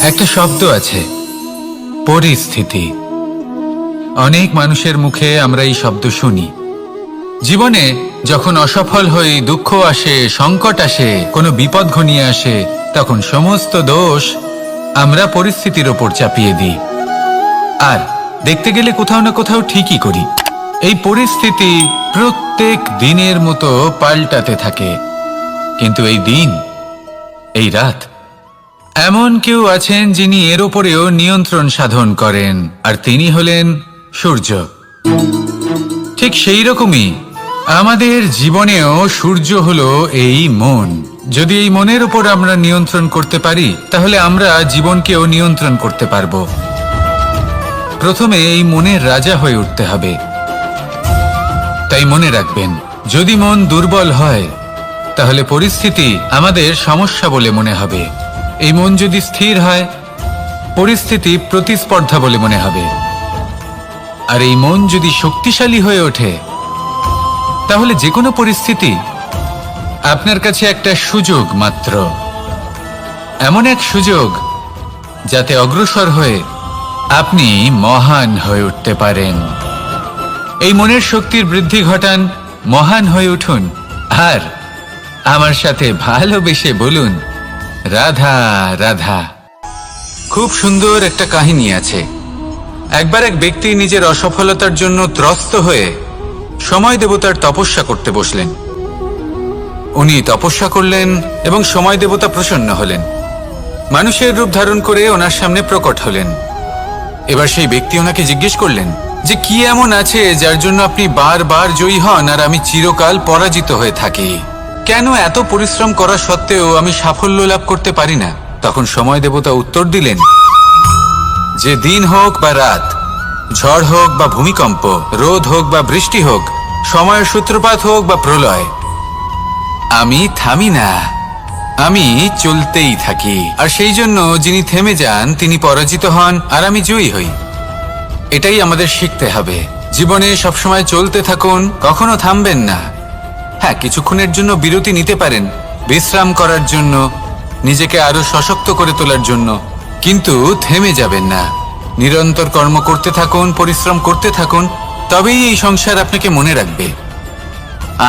একটা শব্দ আছে, পরিস্থিতি। অনেক মানুষের মুখে আমরা এই শব্দ শুনি। জীবনে যখন অসফল হই, দুঃখ আসে, সংকট আসে, কোনো বিপদ ঘনিয়ে আসে, তখন সমস্ত দোষ আমরা পরিস্থিতির ওপর চাপিয়ে দিই। আর দেখতে গেলে কোথাও না কোথাও ঠিকই করি। এই পরিস্থিতি প্রত্যেক দিনের মতো পাল্টাতে থাকে, কিন্তু এই দিন, এই রাত, এমন কেউ আছেন যিনি এর ওপরেও নিয়ন্ত্রণ সাধন করেন, আর তিনি হলেন সূর্য। ঠিক সেই রকমই আমাদের জীবনেও সূর্য হলো এই মন। যদি এই মনের উপর আমরা নিয়ন্ত্রণ করতে পারি, তাহলে আমরা জীবনকেও নিয়ন্ত্রণ করতে পারবো। প্রথমে এই মনের রাজা হয়ে উঠতে হবে। তাই মনে রাখবেন, যদি মন দুর্বল হয়, তাহলে পরিস্থিতি আমাদের সমস্যা বলে মনে হবে। এই মন যদি স্থির হয়, পরিস্থিতি প্রতিস্পর্ধা বলে মনে হবে। আর এই মন যদি শক্তিশালী হয়ে ওঠে, তাহলে যে কোনো পরিস্থিতি আপনার কাছে একটা সুযোগ মাত্র। এমন এক সুযোগ যাতে অগ্রসর হয়ে আপনি মহান হয়ে উঠতে পারেন। এই মনের শক্তির বৃদ্ধি ঘটান, মহান হয়ে উঠুন, আর আমার সাথে ভালোবেসে বলুন, রাধা রাধা। খুব সুন্দর একটা কাহিনী আছে। একবার এক ব্যক্তি নিজের অসফলতার জন্য ত্রস্ত হয়ে সময় দেবতার তপস্যা করতে বসলেন। উনি তপস্যা করলেন এবং সময় দেবতা প্রসন্ন হলেন। মানুষের রূপ ধারণ করে ওনার সামনে প্রকট হলেন। এবার সেই ব্যক্তি ওনাকে জিজ্ঞেস করলেন যে কি এমন আছে যার জন্য আপনি বারবার জয়ী হন আর আমি চিরকাল পরাজিত হয়ে থাকি? কেন এত পরিশ্রম করা সত্ত্বেও আমি সাফল্য লাভ করতে পারি না? তখন সময় দেবতা উত্তর দিলেন যে দিন হোক বা রাত, ঝড় হোক বা ভূমিকম্প, রোদ হোক বা বৃষ্টি হোক, সময়ের সূত্রপাত হোক বা প্রলয়, আমি থামি না, আমি চলতেই থাকি। আর সেই জন্য যিনি থেমে যান তিনি পরাজিত হন আর আমি জয়ী হই। এটাই আমাদের শিখতে হবে। জীবনে সবসময় চলতে থাকুন, কখনো থামবেন না। হ্যাঁ, কিছুক্ষণের জন্য বিরতি নিতে পারেন, বিশ্রাম করার জন্য, নিজেকে আরো সশক্ত করে তোলার জন্য, কিন্তু থেমে যাবেন না। নিরন্তর কর্ম করতে থাকুন, পরিশ্রম করতে থাকুন, তবেই এই সংসার আপনাকে মনে রাখবে।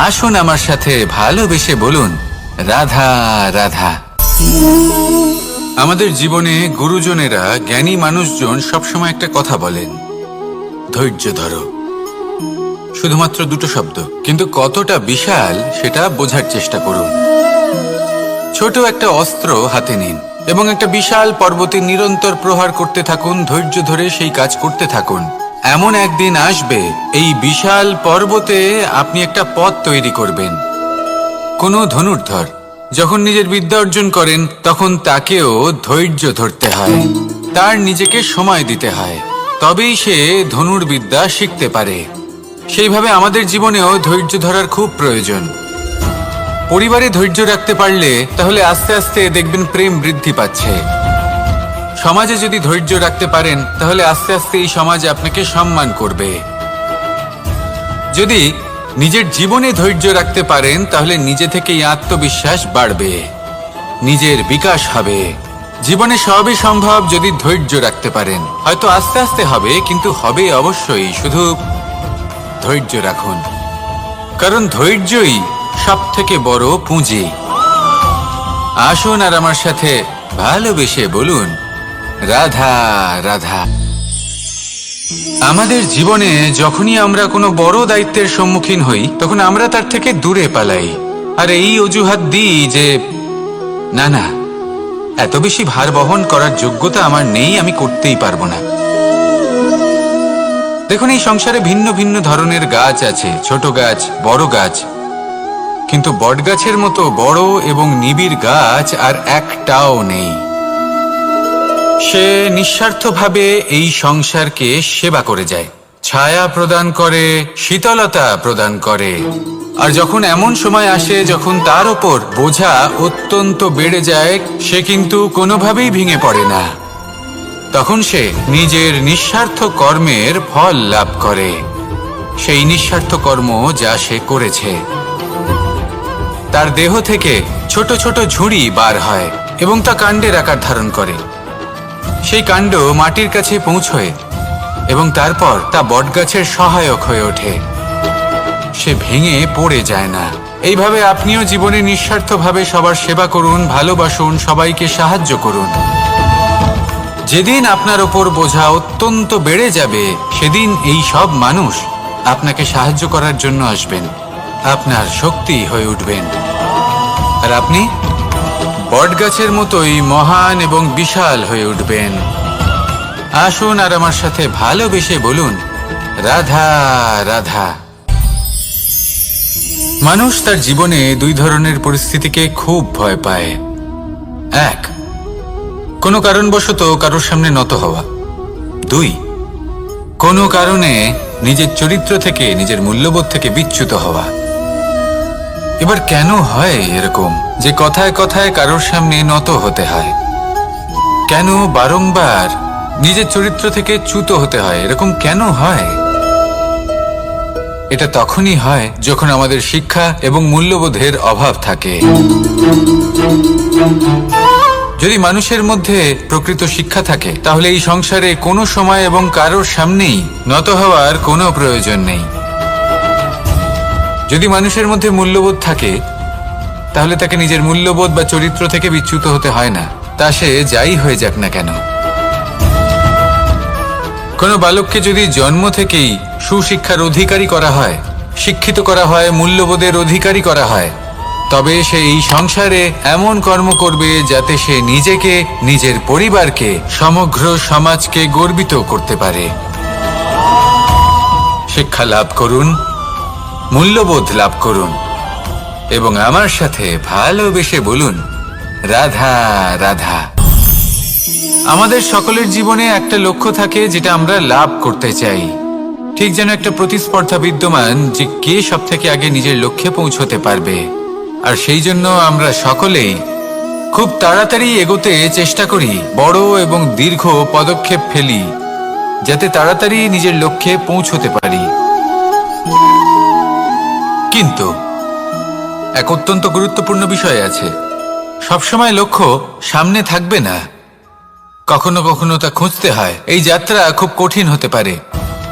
আসুন আমার সাথে ভালোবেসে বলুন, রাধা রাধা। আমাদের জীবনে গুরুজনেরা, জ্ঞানী মানুষজন সবসময় একটা কথা বলেন, ধৈর্য ধরো। শুধুমাত্র দুটো শব্দ, কিন্তু কতটা বিশাল সেটা বোঝার চেষ্টা করুন। ছোট একটা অস্ত্র হাতে নিন এবং একটা বিশাল পর্বতে নিরন্তর প্রহার করতে থাকুন। ধৈর্য ধরে সেই কাজ করতে থাকুন। এমন একদিন আসবে, এই বিশাল পর্বতে আপনি একটা পথ তৈরি করবেন। কোনো ধনুর্ধর যখন নিজের বিদ্যা অর্জন করেন, তখন তাকেও ধৈর্য ধরতে হয়, তার নিজেকে সময় দিতে হয়, তবেই সে ধনুর্বিদ্যা শিখতে পারে। সেইভাবে আমাদের জীবনেও ধৈর্য ধরার খুব প্রয়োজন। পরিবারে ধৈর্য রাখতে পারলে তাহলে আস্তে আস্তে দেখবেন প্রেম বৃদ্ধি পাচ্ছে। সমাজে যদি ধৈর্য রাখতে পারেন, তাহলে আস্তে আস্তে এই সমাজ আপনাকে সম্মান করবে। যদি নিজের জীবনে ধৈর্য রাখতে পারেন, তাহলে নিজে থেকেই আত্মবিশ্বাস বাড়বে, নিজের বিকাশ হবে। জীবনে সবই সম্ভব যদি ধৈর্য রাখতে পারেন। হয়তো আস্তে আস্তে হবে, কিন্তু হবে অবশ্যই। শুধু ধৈর্য রাখুন, কারণ ধৈর্যই সব থেকে বড় পুঁজি। আসুন আর আমার সাথে ভালোবেসে বলুন, রাধা রাধা। আমাদের জীবনে যখনই আমরা কোনো বড় দায়িত্বের সম্মুখীন হই, তখন আমরা তার থেকে দূরে পালাই আর এই অজুহাত দিই যে না না, এত বেশি ভার বহন করার যোগ্যতা আমার নেই, আমি করতেই পারবো না। দেখুন, এই সংসারে ভিন্ন ভিন্ন ধরনের গাছ আছে, ছোট গাছ, বড় গাছ, কিন্তু বটগাছের মতো বড় এবং নিবিড় গাছ আর একটাও নেই। সে নিঃস্বার্থভাবে এই সংসারকে সেবা করে যায়, ছায়া প্রদান করে, শীতলতা প্রদান করে। আর যখন এমন সময় আসে যখন তার ওপর বোঝা অত্যন্ত বেড়ে যায়, সে কিন্তু কোনোভাবেই ভেঙে পড়ে না। তখন সে নিজের নিঃস্বার্থ কর্মের ফল লাভ করে, সেই নিঃস্বার্থ কর্ম যা সে করেছে। তার দেহ থেকে ছোট ছোট ঝুড়ি বার হয় এবং তা কাণ্ডের আকার ধারণ করে। সেই কাণ্ড মাটির কাছে পৌঁছয় এবং তারপর তা বটগাছের সহায়ক হয়ে ওঠে। সে ভেঙে পড়ে যায় না। এইভাবে আপনিও জীবনে নিঃস্বার্থভাবে সবার সেবা করুন, ভালোবাসুন, সবাইকে সাহায্য করুন। যেদিন আপনার ওপর বোঝা অত্যন্ত বেড়ে যাবে, সেদিন এই সব মানুষ আপনাকে সাহায্য করার জন্য আসবেন, আপনার শক্তি হয়ে উঠবেন, আর আপনি বটগাছের মতোই মহান এবং বিশাল হয়ে উঠবেন। আসুন আর আমার সাথে ভালোবেসে বলুন, রাধা রাধা। মানুষ তার জীবনে দুই ধরনের পরিস্থিতিকে খুব ভয় পায়। এক, কোনো কারণবশত কারোর সামনে নত হওয়া। দুই, কোনো কারণে নিজের চরিত্র থেকে, নিজের মূল্যবোধ থেকে বিচ্যুত হওয়া। এবার কেন হয় এরকম যে কথায় কথায় কারোর সামনে নত হতে হয়? কেন বারংবার নিজের চরিত্র থেকে চ্যুত হতে হয়? এরকম কেন হয়? এটা তখনই হয় যখন আমাদের শিক্ষা এবং মূল্যবোধের অভাব থাকে। যদি মানুষের মধ্যে প্রকৃত শিক্ষা থাকে, তাহলে এই সংসারে কোনো সময় এবং কারোর সামনেই নত হওয়ার কোনো প্রয়োজন নেই। যদি মানুষের মধ্যে মূল্যবোধ থাকে, তাহলে তাকে নিজের মূল্যবোধ বা চরিত্র থেকে বিচ্যুত হতে হয় না, তা সে যাই হয়ে যাক না কেন। কোনো বালককে যদি জন্ম থেকেই সুশিক্ষার অধিকারী করা হয়, শিক্ষিত করা হয়, মূল্যবোধের অধিকারী করা হয়, তবে সে এই সংসারে এমন কর্ম করবে যাতে সে নিজেকে, নিজের পরিবারকে, সমগ্র সমাজকে গর্বিত করতে পারে। শিক্ষা লাভ করুন, মূল্যবোধ লাভ করুন এবং আমার সাথে ভালোবেসে বলুন, রাধা রাধা। আমাদের সকলের জীবনে একটা লক্ষ্য থাকে যেটা আমরা লাভ করতে চাই। ঠিক যেন একটা প্রতিস্পর্ধা বিদ্যমান যে কে সব থেকে আগে নিজের লক্ষ্যে পৌঁছতে পারবে। আর সেই জন্য আমরা সকলেই খুব তাড়াতাড়ি এগোতে চেষ্টা করি, বড় এবং দীর্ঘ পদক্ষেপ ফেলি যাতে তাড়াতাড়ি নিজের লক্ষ্যে পৌঁছতে পারি। কিন্তু এক অত্যন্ত গুরুত্বপূর্ণ বিষয় আছে, সবসময় লক্ষ্য সামনে থাকবে না, কখনো কখনো তা খুঁজতে হয়। এই যাত্রা খুব কঠিন হতে পারে,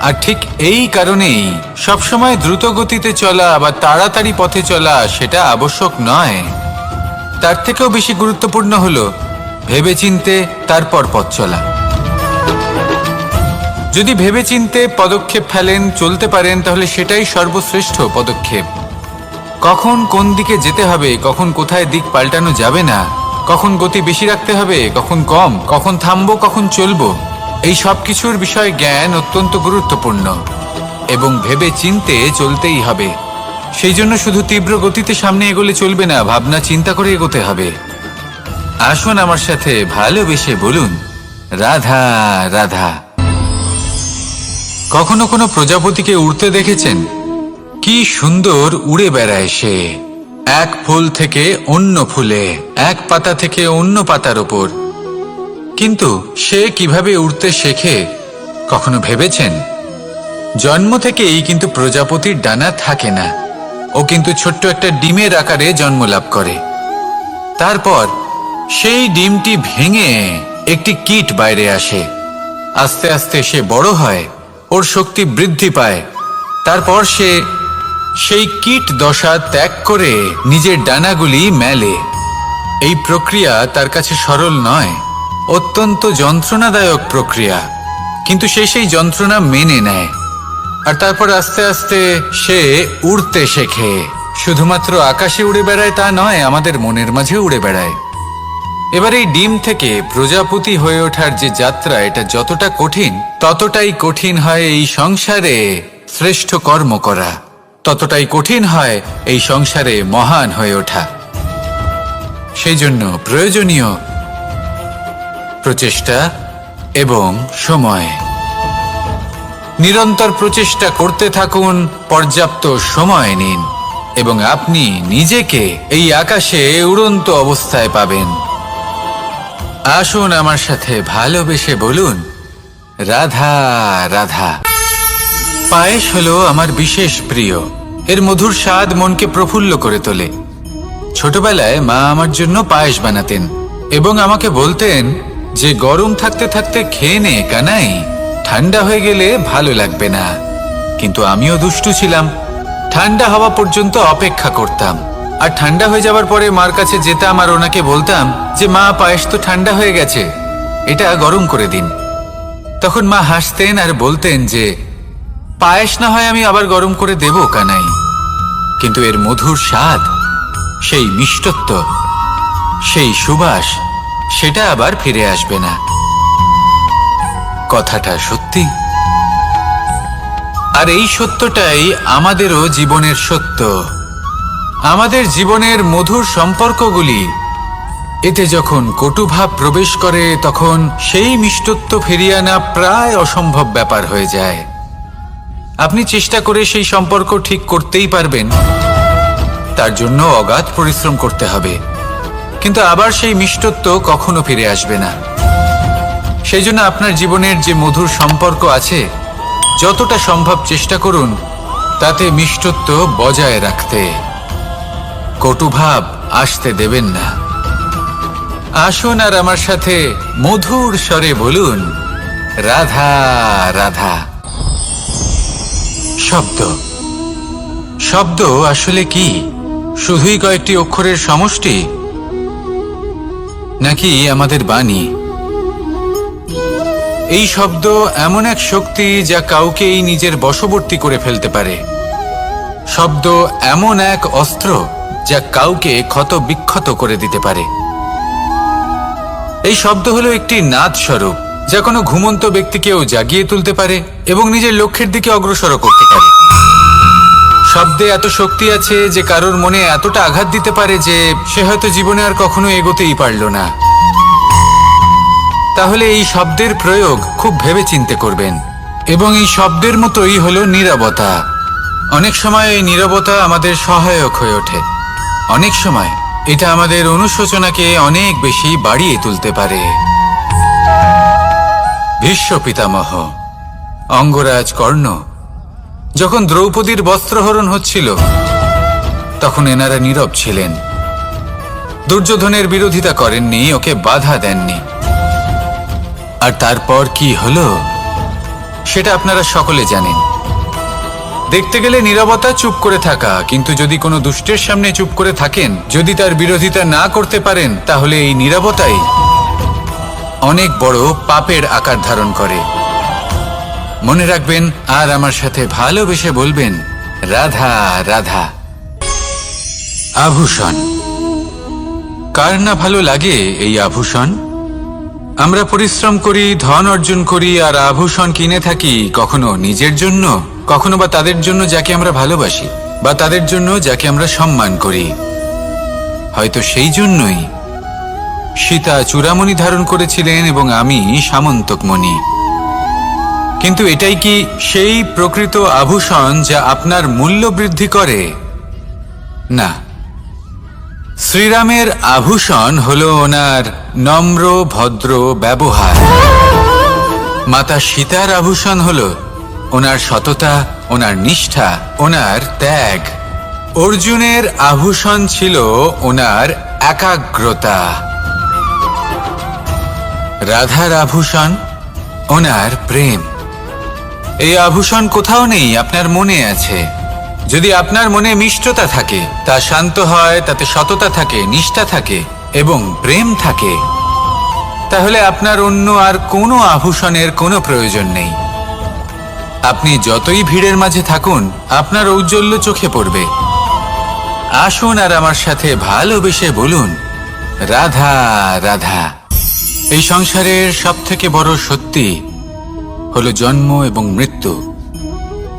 আর ঠিক এই কারণেই সবসময় দ্রুত গতিতে চলা বা তাড়াতাড়ি পথে চলা সেটা আবশ্যক নয়। তার থেকেও বেশি গুরুত্বপূর্ণ হলো ভেবেচিন্তে তারপর পথ চলা। যদি ভেবেচিন্তে পদক্ষেপ ফেলেন, চলতে পারেন, তাহলে সেটাই সর্বশ্রেষ্ঠ পদক্ষেপ। কখন কোন দিকে যেতে হবে, কখন কোথায় দিক পাল্টানো যাবে না, কখন গতি বেশি রাখতে হবে, কখন কম, কখন থামবো, কখন চলবো, এই সব কিছুর বিষয়ে জ্ঞান অত্যন্ত গুরুত্বপূর্ণ এবং ভেবে চিন্তে চলতেই হবে। সেই জন্য শুধু তীব্র গতিতে সামনে এগোলে চলবে না, ভাবনা চিন্তা করে এগোতে হবে। আসুন আমার সাথে ভালোবেসে বলুন, রাধা রাধা। কখনো কোনো প্রজাপতিকে উড়তে দেখেছেন? কি সুন্দর উড়ে বেড়ায় সে, এক ফুল থেকে অন্য ফুলে, এক পাতা থেকে অন্য পাতার ওপর। কিন্তু সে কিভাবে উড়তে শেখে কখনো ভেবেছেন? জন্ম থেকেই কিন্তু প্রজাপতির ডানা থাকে না, ও কিন্তু ছোট্ট একটা ডিমের আকারে জন্ম লাভ করে। তারপর সেই ডিমটি ভেঙে একটি কীট বাইরে আসে। আস্তে আস্তে সে বড় হয়, ওর শক্তি বৃদ্ধি পায়। তারপর সে সেই কীট দশা ত্যাগ করে নিজের ডানাগুলি মেলে। এই প্রক্রিয়া তার কাছে সরল নয়, অত্যন্ত যন্ত্রণাদায়ক প্রক্রিয়া, কিন্তু সে সেই যন্ত্রণা মেনে নেয়। আর তারপর আস্তে আস্তে সে উড়তে শেখে। শুধুমাত্র আকাশে উড়ে বেড়ায় তা নয়, আমাদের মনের মাঝে উড়ে বেড়ায়। এবার এই ডিম থেকে প্রজাপতি হয়ে ওঠার যে যাত্রা, এটা যতটা কঠিন, ততটাই কঠিন হয় এই সংসারে শ্রেষ্ঠ কর্ম করা, ততটাই কঠিন হয় এই সংসারে মহান হয়ে ওঠা। সেই জন্য প্রয়োজনীয় প্রচেষ্টা এবং সময়। নিরন্তর প্রচেষ্টা করতে থাকুন, পর্যাপ্ত সময় নিন এবং আপনি নিজেকে এই আকাশে উড়ন্ত অবস্থায় পাবেন। আসুন আমার সাথে ভালোবেসে বলুন, রাধা রাধা। পায়েস হলো আমার বিশেষ প্রিয়। এর মধুর স্বাদ মনকে প্রফুল্ল করে তোলে। ছোটবেলায় মা আমার জন্য পায়েস বানাতেন এবং আমাকে বলতেন যে গরম থাকতে থাকতে খেয়ে নে কানাই, ঠান্ডা হয়ে গেলে ভালো লাগবে না। কিন্তু আমিও দুষ্টু ছিলাম, ঠান্ডা হওয়া পর্যন্ত অপেক্ষা করতাম, আর ঠান্ডা হয়ে যাবার পরে মার কাছে যেতাম আর ওনাকে বলতাম যে মা, পায়েস তো ঠান্ডা হয়ে গেছে, এটা গরম করে দিন। তখন মা হাসতেন আর বলতেন যে পায়েস না হয় আমি আবার গরম করে দেব কানাই, কিন্তু এর মধুর স্বাদ, সেই মিষ্টত্ব, সেই সুবাস, সেটা আবার ফিরে আসবে না। কথাটা সত্যি। আর এই সত্যটাই আমাদেরও জীবনের সত্য। আমাদের জীবনের মধুর সম্পর্কগুলি, এতে যখন কটুভাব প্রবেশ করে তখন সেই মিষ্টত্ব ফিরিয়ে আনা প্রায় অসম্ভব ব্যাপার হয়ে যায়। আপনি চেষ্টা করে সেই সম্পর্ক ঠিক করতেই পারবেন, তার জন্য অগাধ পরিশ্রম করতে হবে, কিন্তু আবার সেই মিষ্টত্ব কখনো ফিরে আসবে না। সেই জন্য আপনার জীবনের যে মধুর সম্পর্ক আছে, যতটা সম্ভব চেষ্টা করুন তাতে মিষ্টত্ব বজায় রাখতে। কটুভাব আসতে দেবেন না। আসুন আর আমার সাথে মধুর স্বরে বলুন, রাধা রাধা। শব্দ, শব্দ আসলে কি? শুধুই কয়েকটি অক্ষরের সমষ্টি, নাকি আমাদের বাণী? এই শব্দ এমন এক শক্তি যা কাউকেই নিজের বশবর্তী করে ফেলতে পারে। শব্দ এমন এক অস্ত্র যা কাউকে ক্ষত বিক্ষত করে দিতে পারে। এই শব্দ হলো একটি নাদ স্বরূপ, যা কোনো ঘুমন্ত ব্যক্তিকেও জাগিয়ে তুলতে পারে এবং নিজের লক্ষ্যের দিকে অগ্রসর করতে পারে। শব্দে এত শক্তি আছে যে কারোর মনে এতটা আঘাত দিতে পারে যে সে হয়তো জীবনে আর কখনো এগোতেই পারল না। তাহলে এই শব্দের প্রয়োগ খুব ভেবেচিন্তে করবেন। এবং এই শব্দের মতোই হলো নীরবতা। অনেক সময় এই নীরবতা আমাদের সহায়ক হয়ে ওঠে, অনেক সময় এটা আমাদের অনুশোচনাকে অনেক বেশি বাড়িয়ে তুলতে পারে। ভীষ্ম পিতামহ, অঙ্গরাজ কর্ণ, যখন দ্রৌপদীর বস্ত্রহরণ হচ্ছিল তখন এনারা নীরব ছিলেন। দুর্যোধনের বিরোধিতা করেননি, ওকে বাধা দেননি। আর তারপর কি হলো সেটা আপনারা সকলে জানেন। দেখতে গেলে নীরবতা চুপ করে থাকা, কিন্তু যদি কোনো দুষ্টের সামনে চুপ করে থাকেন, যদি তার বিরোধিতা না করতে পারেন, তাহলে এই নীরবতাই অনেক বড় পাপের আকার ধারণ করে। মনে রাখবেন আর আমার সাথে ভালোবেসে বলবেন, রাধা রাধা। আভূষণ, কার না ভালো লাগে এই আভূষণ? আমরা পরিশ্রম করি, ধন অর্জন করি আর আভূষণ কিনে থাকি, কখনো নিজের জন্য, কখনো বা তাদের জন্য যাকে আমরা ভালোবাসি, বা তাদের জন্য যাকে আমরা সম্মান করি। হয়তো সেই জন্যই সীতা চূড়ামণি ধারণ করেছিলেন এবং আমি সামন্তকমণি। কিন্তু এটাই কি সেই প্রকৃত আভূষণ যা আপনার মূল্য বৃদ্ধি করে? না। শ্রীরামের আভূষণ হলো ওনার নম্র ভদ্র ব্যবহার। মাতা সীতার আভূষণ হলো ওনার সততা, ওনার নিষ্ঠা, ওনার ত্যাগ। অর্জুনের আভূষণ ছিল ওনার একাগ্রতা। রাধার আভূষণ ওনার প্রেম। এই আভূষণ কোথাও নেই, আপনার মনে আছে। যদি আপনার মনে মিষ্টতা থাকে, তা শান্ত হয়, তাতে সততা থাকে, নিষ্ঠা থাকে এবং প্রেম থাকে, তাহলে আপনার অন্য আর কোনো আভূষণের কোনো প্রয়োজন নেই। আপনি যতই ভিড়ের মাঝে থাকুন, আপনার ঔজ্জ্বল্য চোখে পড়বে। আসুন আর আমার সাথে ভালোবেসে বলুন, রাধা রাধা। এই সংসারের সবথেকে বড় সত্যি হলো জন্ম এবং মৃত্যু,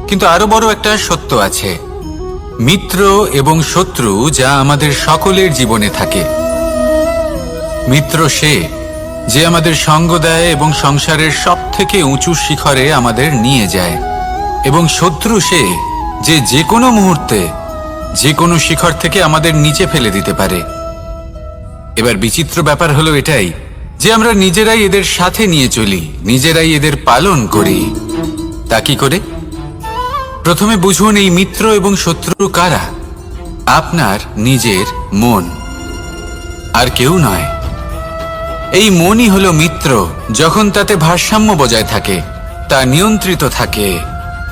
কিন্তু আরো বড় একটা সত্য আছে, মিত্র এবং শত্রু, যা আমাদের সকলের জীবনে থাকে। মিত্র সে যে আমাদের সঙ্গ দেয় এবং সংসারের সবথেকে উঁচু শিখরে আমাদের নিয়ে যায়, এবং শত্রু সে যে যে কোনো মুহূর্তে যে কোনো শিখর থেকে আমাদের নিচে ফেলে দিতে পারে। এবার বিচিত্র ব্যাপার হলো এটাই যে আমরা নিজেরাই এদের সাথে নিয়ে চলি, নিজেরাই এদের পালন করি। তা কি করে? প্রথমে বুঝুন এই মিত্র এবং শত্রু কারা। আপনার নিজের মন, আর কেউ নয়। এই মনই হলো মিত্র। যখন তাতে ভারসাম্য বজায় থাকে, তা নিয়ন্ত্রিত থাকে,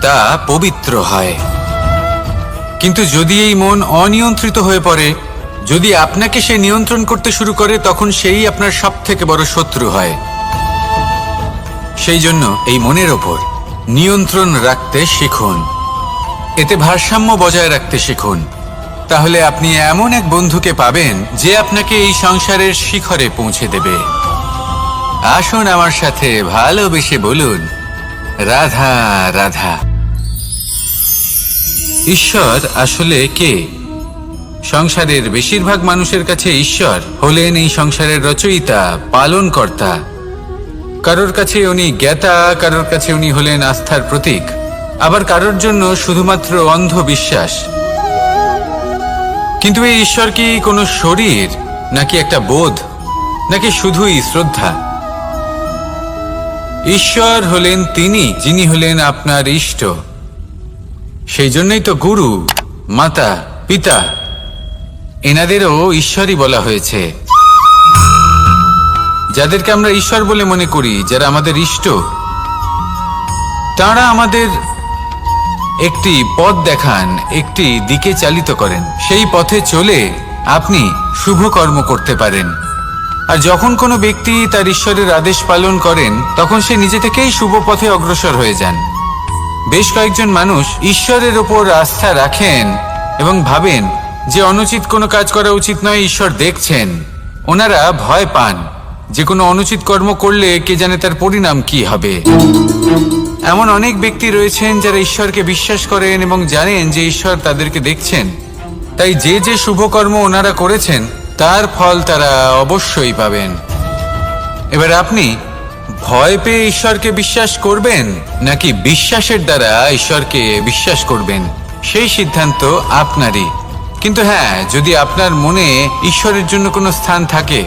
তা পবিত্র হয়। কিন্তু যদি এই মন অনিয়ন্ত্রিত হয়ে পড়ে, যদি আপনাকে সে নিয়ন্ত্রণ করতে শুরু করে, তখন সেই আপনার সবথেকে বড় শত্রু হয়। সেই জন্য এই মনের ওপর নিয়ন্ত্রণ রাখতে শিখুন, এতে ভারসাম্য বজায় রাখতে শিখুন। তাহলে আপনি এমন এক বন্ধুকে পাবেন যে আপনাকে এই সংসারের শিখরে পৌঁছে দেবে। আসুন আমার সাথে ভালোবেসে বলুন, রাধা রাধা। ঈশ্বর আসলে কে? সংসারের বেশিরভাগ মানুষের কাছে ঈশ্বর হলেন এই সংসারের রচয়িতা, পালনকর্তা। কারোর কাছে উনি জ্ঞাতা, কারোর কাছে উনি হলেন আস্থার প্রতীক, আবার কারোর জন্য শুধুমাত্র অন্ধ বিশ্বাস। কিন্তু এই ঈশ্বর কি কোনো শরীর, নাকি একটা বোধ, নাকি শুধুই শ্রদ্ধা? ঈশ্বর হলেন তিনি যিনি হলেন আপনার ইষ্ট। সেই জন্যই তো গুরু, মাতা, পিতা এনাদেরও ঈশ্বরই বলা হয়েছে। যাদেরকে আমরা ঈশ্বর বলে মনে করি, যারা আমাদের ইষ্ট, তারা আমাদের একটি পথ দেখান, একটি দিকে চালিত করেন। সেই পথে চলে আপনি শুভ কর্ম করতে পারেন। আর যখন কোনো ব্যক্তি তার ঈশ্বরের আদেশ পালন করেন, তখন সে নিজে থেকেই শুভ পথে অগ্রসর হয়ে যান। বেশ কয়েকজন মানুষ ঈশ্বরের ওপর আস্থা রাখেন এবং ভাবেন যে অনুচিত কোনো কাজ করা উচিত নয়, ঈশ্বর দেখছেন। ওনারা ভয় পান যে কোনো অনুচিত কর্ম করলে কে জানে তার পরিণাম কি হবে। এমন অনেক ব্যক্তি রয়েছেন যারা ঈশ্বরকে বিশ্বাস করেন এবং জানেন যে ঈশ্বর তাদেরকে দেখছেন, তাই যে যে শুভ কর্ম ওনারা করেছেন তার ফল তারা অবশ্যই পাবেন। এবার আপনি ভয় পেয়ে ঈশ্বরকে বিশ্বাস করবেন, নাকি বিশ্বাসের দ্বারা ঈশ্বরকে বিশ্বাস করবেন, সেই সিদ্ধান্ত আপনারই। কিন্তু হ্যাঁ, যদি আপনার মনে ঈশ্বরের জন্য কোনো স্থান থাকে,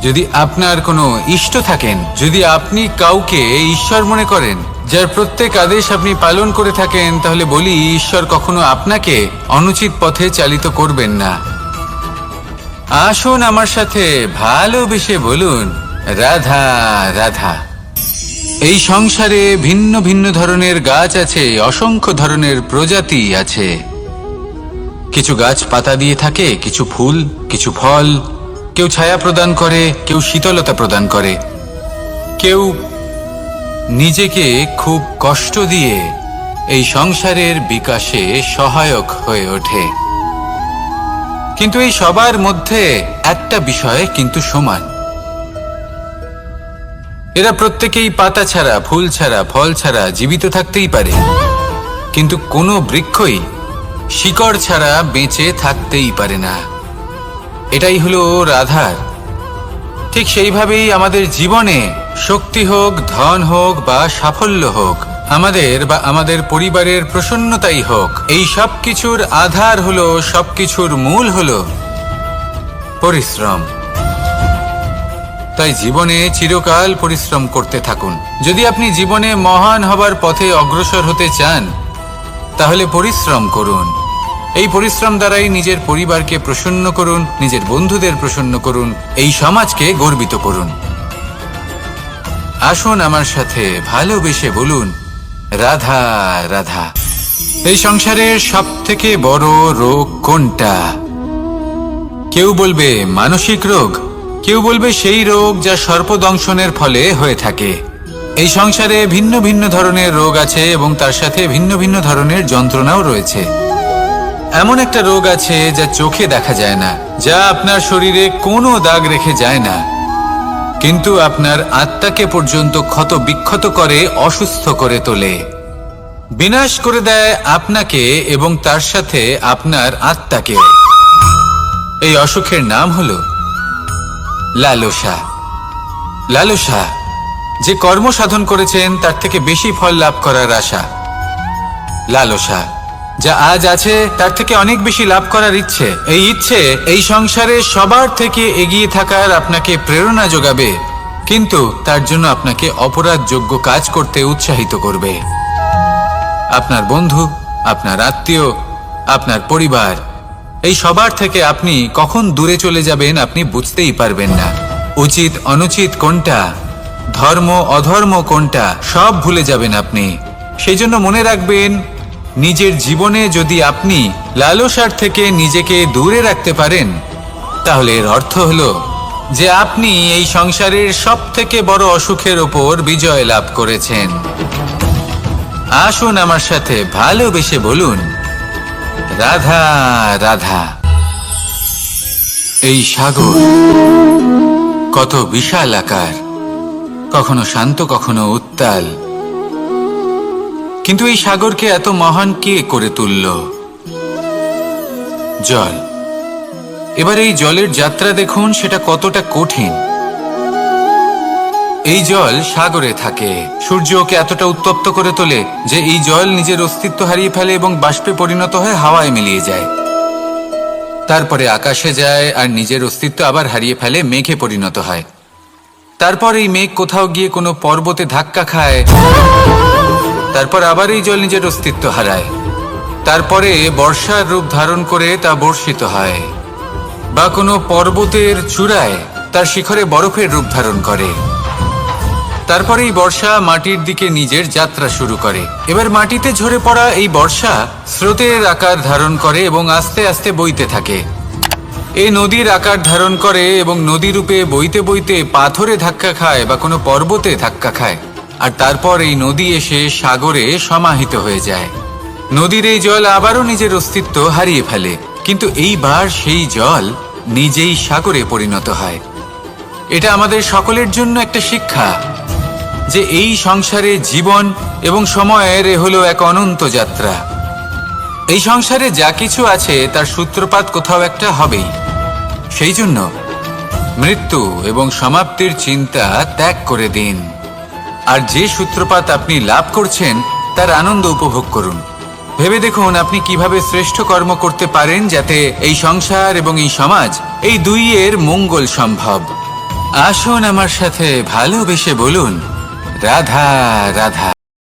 যদি আপনার কোনো ইষ্ট থাকেন, যদি আপনি কাউকে ঈশ্বর মনে করেন, যার প্রত্যেক আদেশ আপনি পালন করে থাকেন, তাহলে বলি, ঈশ্বর কখনো আপনাকে অনুচিত পথে চালিত করবেন না। আসুন আমার সাথে ভালোবেসে বলুন, রাধা রাধা। এই সংসারে ভিন্ন ভিন্ন ধরনের গাছ আছে, অসংখ্য ধরনের প্রজাতি আছে। কিছু গাছ পাতা দিয়ে থাকে, কিছু ফুল, কিছু ফল। কেউ ছায়া প্রদান করে, কেউ শীতলতা প্রদান করে, কেউ নিজেকে খুব কষ্ট দিয়ে এই সংসারের বিকাশে সহায়ক হয়ে ওঠে। কিন্তু এই সবার মধ্যে একটা বিষয় কিন্তু সমান, এরা প্রত্যেকেই পাতা ছাড়া, ফুল ছাড়া, ফল ছাড়া জীবিত থাকতেই পারে, কিন্তু কোনো বৃক্ষই শিকড় ছাড়া বেঁচে থাকতেই পারে না। এটাই হলো রাধার। ঠিক সেইভাবেই আমাদের জীবনে শক্তি হোক, ধন হোক বা সাফল্য হোক, আমাদের বা আমাদের পরিবারের প্রসন্নতাই হোক, এই সব কিছুর আধার হলো, সবকিছুর মূল হলো পরিশ্রম। তাই জীবনে চিরকাল পরিশ্রম করতে থাকুন। যদি আপনি জীবনে মহান হবার পথে অগ্রসর হতে চান, তাহলে পরিশ্রম করুন। এই পরিশ্রম দ্বারাই নিজের পরিবারকে প্রসন্ন করুন, নিজের বন্ধুদের প্রসন্ন করুন, এই সমাজকে গর্বিত করুন। আসুন আমার সাথে ভালোবেসে বলুন, রাধা রাধা। এই সংসারের সব থেকে বড় রোগ কোনটা? কেউ বলবে মানসিক রোগ, কেউ বলবে সেই রোগ যা সর্পদংশনের ফলে হয়ে থাকে। এই সংসারে ভিন্ন ভিন্ন ধরনের রোগ আছে এবং তার সাথে ভিন্ন ভিন্ন ধরনের যন্ত্রণাও রয়েছে। এমন একটা রোগ আছে যা চোখে দেখা যায় না, যা আপনার শরীরে কোনো দাগ রেখে যায় না, কিন্তু আপনার আত্মাকে পর্যন্ত ক্ষত বিক্ষত করে, অসুস্থ করে তোলে, বিনাশ করে দেয় আপনাকে এবং তার সাথে আপনার আত্মাকে। এই অসুখের নাম হলো লালসা। লালসা, যে কর্ম সাধন করেছেন তার থেকে বেশি ফল লাভ করার আশা। লালসা, যা আজ আছে তার থেকে অনেক বেশি লাভ করার ইচ্ছে। এই ইচ্ছে এই সংসারে সবার থেকে এগিয়ে থাকার আপনাকে প্রেরণা যোগাবে, কিন্তু তার জন্য আপনাকে অপরাধযোগ্য কাজ করতে উৎসাহিত করবে। আপনার বন্ধু, আপনার আত্মীয়, আপনার পরিবার, এই সবার থেকে আপনি কখন দূরে চলে যাবেন আপনি বুঝতেই পারবেন না। উচিত অনুচিত কোনটা, ধর্ম অধর্ম কোনটা, সব ভুলে যাবেন আপনি। সেই জন্য মনে রাখবেন, নিজের জীবনে যদি আপনি লালসার থেকে নিজেকে দূরে রাখতে পারেন, তাহলে এর অর্থ হলো যে আপনি এই সংসারের সব থেকে বড় অসুখের ওপর বিজয় লাভ করেছেন। আসুন আমার সাথে ভালোবেসে বলুন, রাধা রাধা। এই সাগর কত বিশাল আকার, কখনো শান্ত কখনো উত্তাল, কিন্তু এই সাগরকে এত মহান কে করে তুলল? জল। এবার এই জলের যাত্রা দেখুন, সেটা কতটা কঠিন। এই জল সাগরে থাকে, সূর্য ওকে এতটা উত্তপ্ত করে তোলে যে এই জল নিজের অস্তিত্ব হারিয়ে ফেলে এবং বাষ্পে পরিণত হয়ে হাওয়ায় মিলিয়ে যায়। তারপরে আকাশে যায় আর নিজের অস্তিত্ব আবার হারিয়ে ফেলে, মেঘে পরিণত হয়। তারপর এই মেঘ কোথাও গিয়ে কোনো পর্বতে ধাক্কা খায়, তারপর আবার এই জল নিজের অস্তিত্ব হারায়। তারপরে বর্ষার রূপ ধারণ করে তা বর্ষিত হয়, বা কোনো পর্বতের চূড়ায় তার শিখরে বরফের রূপ ধারণ করে। তারপরে এই বর্ষা মাটির দিকে নিজের যাত্রা শুরু করে। এবার মাটিতে ঝরে পড়া এই বর্ষা স্রোতের আকার ধারণ করে এবং আস্তে আস্তে বইতে থাকে। এই নদীর আকার ধারণ করে এবং নদী রূপে বইতে বইতে পাথরে ধাক্কা খায় বা কোনো পর্বতে ধাক্কা খায়, আর তারপর এই নদী এসে সাগরে সমাহিত হয়ে যায়। নদীর এই জল আবারও নিজের অস্তিত্ব হারিয়ে ফেলে, কিন্তু এইবার সেই জল নিজেই সাগরে পরিণত হয়। এটা আমাদের সকলের জন্য একটা শিক্ষা যে এই সংসারে জীবন এবং সময়ের হলো এক অনন্ত যাত্রা। এই সংসারে যা কিছু আছে তার সূত্রপাত কোথাও একটা হবেই। সেই জন্য মৃত্যু এবং সমাপ্তির চিন্তা ত্যাগ করে দিন, আর যে সূত্রপাত আপনি লাভ করছেন তার আনন্দ উপভোগ করুন। ভেবে দেখুন আপনি কিভাবে শ্রেষ্ঠ কর্ম করতে পারেন যাতে এই সংসার এবং এই সমাজ, এই দুইয়ের মঙ্গল সম্ভব। আসুন আমার সাথে ভালোবেসে বলুন, রাধা রাধা।